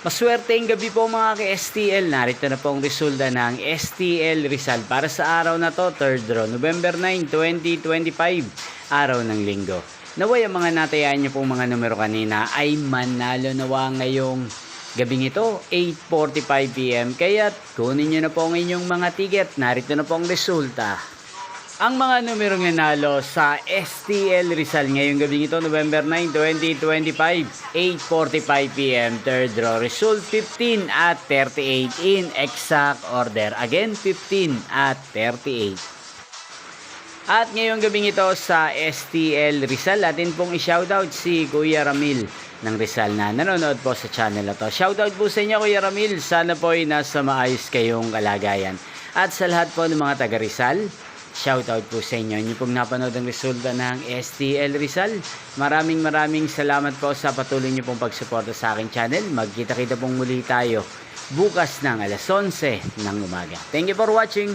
Maswerteng gabi po mga ka-STL. Narito na po ang resulta ng STL Rizal para sa araw na to, 3rd draw, November 9, 2025, araw ng linggo. Naway ang mga natayaan niyo pong mga numero kanina ay manalo nawa ngayong gabing ito, 8:45 PM. Kaya kunin niyo na po ang inyong mga ticket. Narito na po ang resulta. Ang mga numerong nanalo sa STL Rizal ngayong gabing ito, November 9, 2025, 8:45 PM, 3rd draw, result 15 at 38 in exact order. Again, 15 at 38. At ngayong gabing ito sa STL Rizal, atin pong i-shoutout si Kuya Ramil ng Rizal na nanonood po sa channel na to. Shoutout po sa inyo Kuya Ramil, sana po ay nasa maayos kayong kalagayan. At sa lahat po ng mga taga Rizal, shoutout po sa inyo. Inyo pong napanood ang resulta ng STL Rizal. Maraming salamat po sa patuloy nyo pong pagsuporta sa aking channel. Magkita-kita pong muli tayo bukas ng alas 11 ng umaga. Thank you for watching.